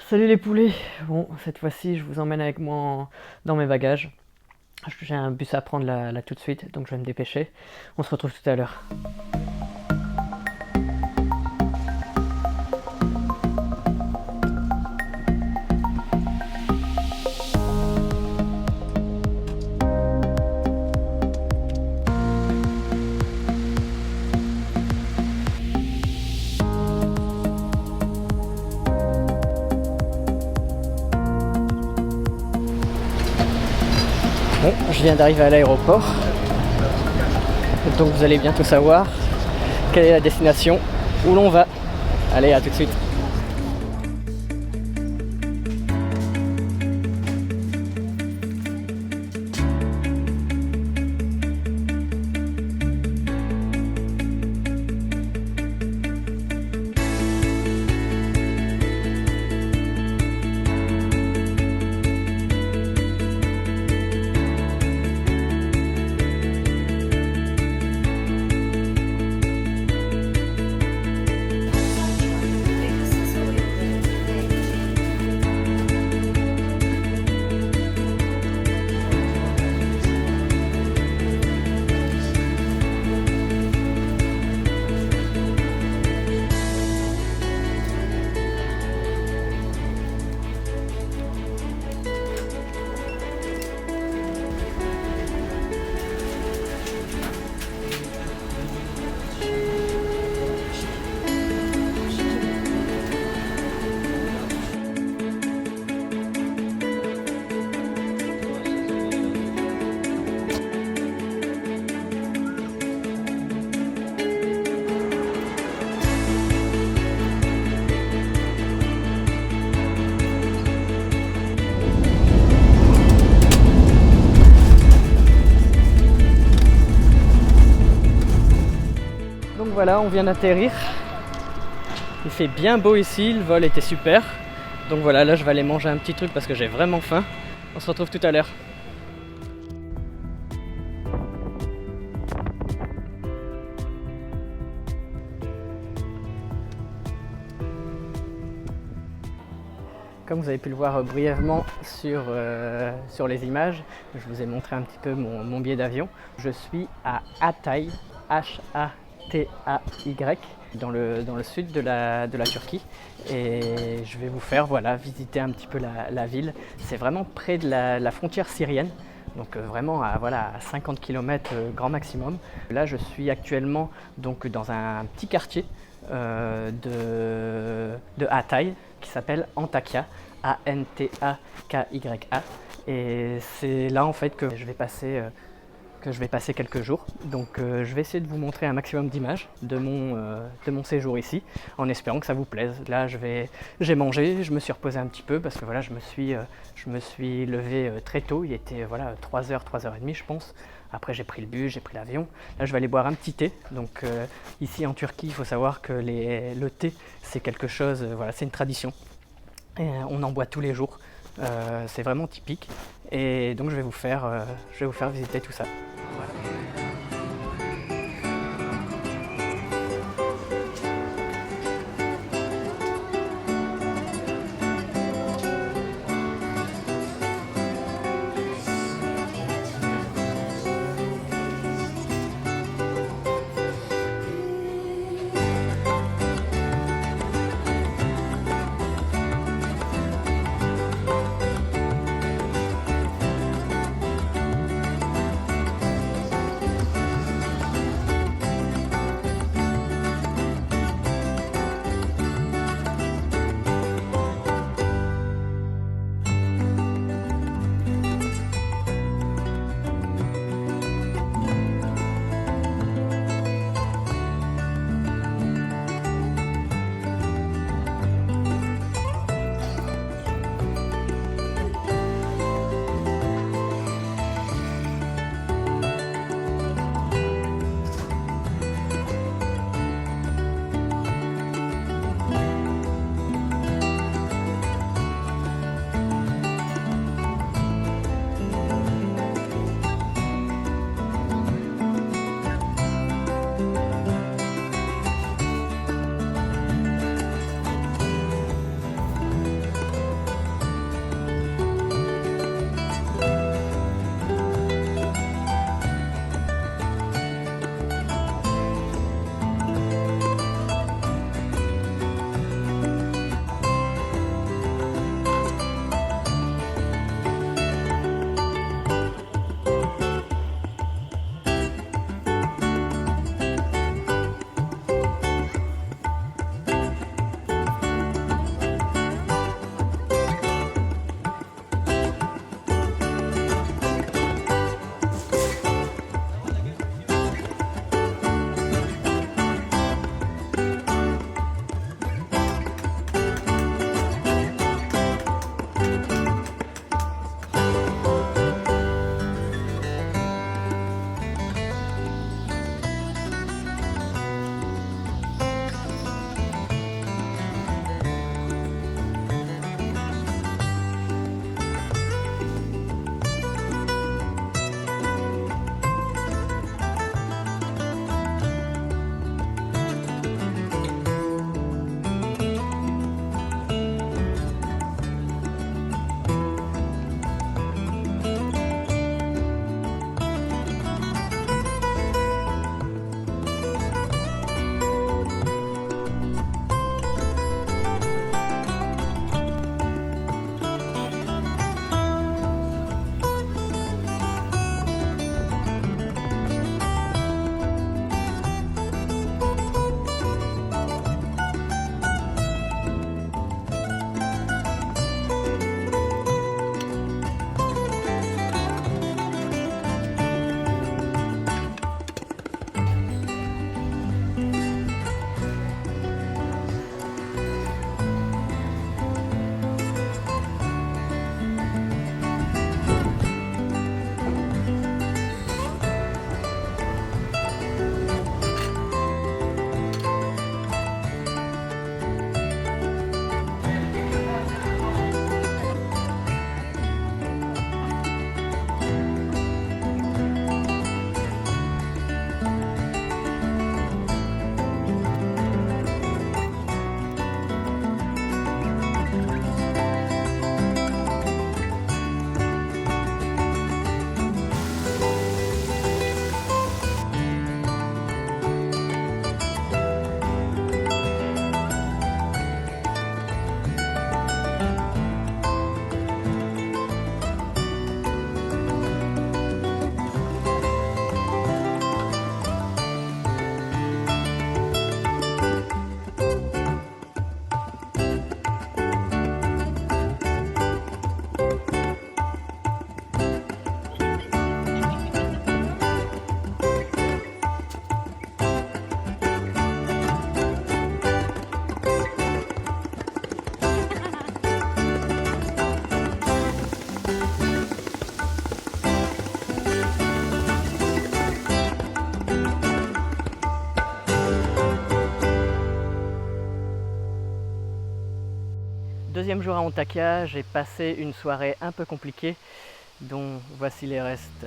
Salut les poulets. Bon, cette fois-ci, je vous emmène avec moi dans mes bagages. J'ai un bus à prendre là tout de suite, donc je vais me dépêcher. On se retrouve tout à l'heure. Bon, je viens d'arriver à l'aéroport. Donc vous allez bientôt savoir quelle est la destination, où l'on va. Allez, à tout de suite. Donc voilà, on vient d'atterrir. Il fait bien beau ici, le vol était super. Donc voilà, là je vais aller manger un petit truc parce que j'ai vraiment faim. On se retrouve tout à l'heure. Comme vous avez pu le voir brièvement sur les images, je vous ai montré un petit peu mon billet d'avion. Je suis à Hatay, H-A-T-A-Y, dans le sud de la Turquie. Et je vais vous faire visiter un petit peu la ville. C'est vraiment près de la frontière syrienne. Donc vraiment à 50 km grand maximum. Là je suis actuellement donc dans un petit quartier de Hatay qui s'appelle Antakya, A-N-T-A-K-Y-A. Et c'est là en fait que je vais passer quelques jours. Donc je vais essayer de vous montrer un maximum d'images de mon séjour ici, en espérant que ça vous plaise. Là j'ai mangé, je me suis reposé un petit peu parce que voilà, je me suis levé très tôt, il était 3h, 3h30 je pense. Après j'ai pris le bus, j'ai pris l'avion. Là je vais aller boire un petit thé. Donc ici en Turquie, il faut savoir que le thé c'est quelque chose, c'est une tradition. Et on en boit tous les jours. C'est vraiment typique. Et donc je vais vous faire visiter tout ça. Deuxième jour à Antakya, j'ai passé une soirée un peu compliquée, dont voici les restes.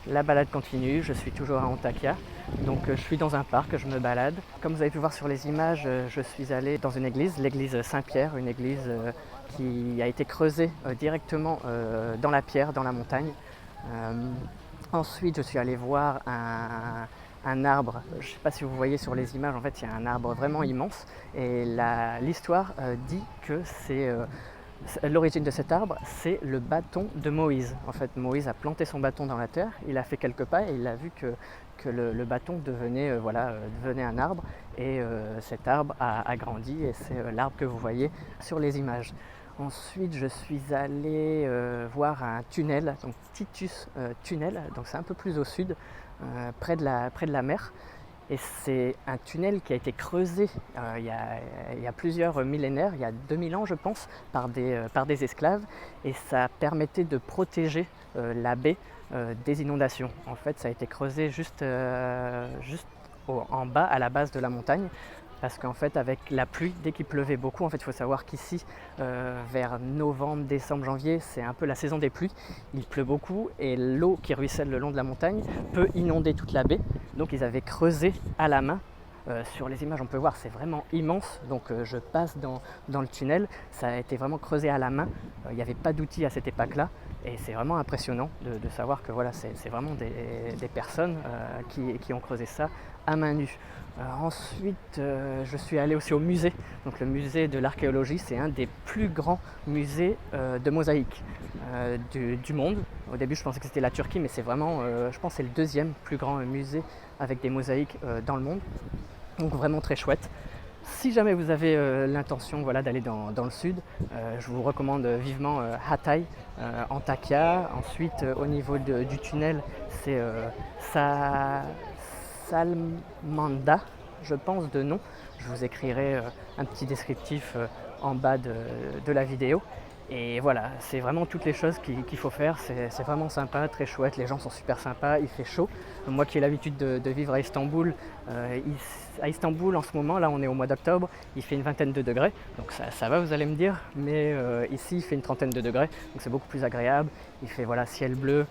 La balade continue, je suis toujours à Antakya, donc je suis dans un parc, je me balade. Comme vous avez pu voir sur les images, je suis allé dans une église, l'église Saint-Pierre, une église qui a été creusée directement dans la pierre, dans la montagne. Ensuite, je suis allé voir un arbre, je ne sais pas si vous voyez sur les images, en fait il y a un arbre vraiment immense et l'histoire dit que c'est... l'origine de cet arbre, c'est le bâton de Moïse. En fait, Moïse a planté son bâton dans la terre, il a fait quelques pas et il a vu que le bâton devenait un arbre. Et cet arbre a grandi et c'est l'arbre que vous voyez sur les images. Ensuite, je suis allé voir un tunnel, donc Titus Tunnel, donc c'est un peu plus au sud, près de la mer. Et c'est un tunnel qui a été creusé il y a plusieurs millénaires, il y a 2000 ans je pense, par des esclaves, et ça permettait de protéger la baie des inondations. En fait, ça a été creusé juste en bas, à la base de la montagne, parce qu'en fait avec la pluie, dès qu'il pleuvait beaucoup, en fait il faut savoir qu'ici vers novembre, décembre, janvier, c'est un peu la saison des pluies, il pleut beaucoup et l'eau qui ruisselle le long de la montagne peut inonder toute la baie, donc ils avaient creusé à la main. Sur les images on peut voir, c'est vraiment immense, donc je passe dans le tunnel, ça a été vraiment creusé à la main, il n'y avait pas d'outils à cette époque-là et c'est vraiment impressionnant de savoir que voilà, c'est vraiment des personnes qui ont creusé ça à main nue. Ensuite, je suis allé aussi au musée. Donc, le musée de l'archéologie, c'est un des plus grands musées de mosaïques du monde. Au début, je pensais que c'était la Turquie, mais c'est vraiment, je pense, que c'est le deuxième plus grand musée avec des mosaïques dans le monde. Donc, vraiment très chouette. Si jamais vous avez l'intention d'aller dans le sud, je vous recommande vivement Hatay, Antakya. Ensuite, au niveau du tunnel, c'est Salmanda, je pense de nom. Je vous écrirai un petit descriptif en bas de la vidéo. Et voilà, c'est vraiment toutes les choses qu'il faut faire, c'est vraiment sympa, très chouette, les gens sont super sympas, il fait chaud. Moi qui ai l'habitude de vivre à Istanbul, à Istanbul en ce moment, là on est au mois d'octobre, il fait une vingtaine de degrés, donc ça va vous allez me dire, mais ici il fait une trentaine de degrés, donc c'est beaucoup plus agréable, il fait voilà, ciel bleu,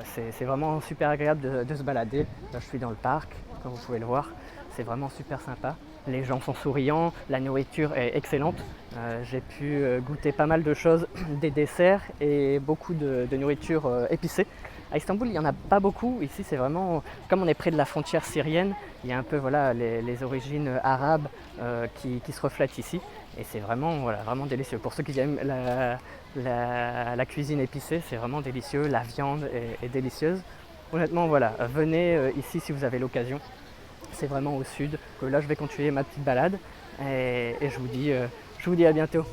c'est vraiment super agréable de se balader. Là je suis dans le parc, comme vous pouvez le voir, c'est vraiment super sympa. Les gens sont souriants, la nourriture est excellente. J'ai pu goûter pas mal de choses, des desserts et beaucoup de nourriture épicée. À Istanbul, il n'y en a pas beaucoup. Ici, c'est vraiment, comme on est près de la frontière syrienne, il y a un peu voilà, les origines arabes qui se reflètent ici. Et c'est vraiment, voilà, vraiment délicieux. Pour ceux qui aiment la cuisine épicée, c'est vraiment délicieux. La viande est délicieuse. Honnêtement, voilà, venez ici si vous avez l'occasion. C'est vraiment au sud. Là, je vais continuer ma petite balade et je vous dis à bientôt.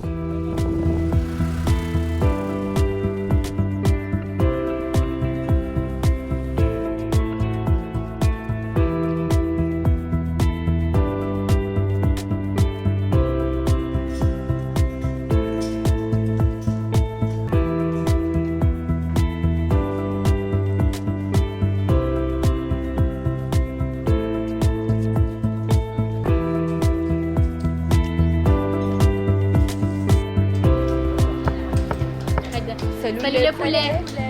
Salut les poulets.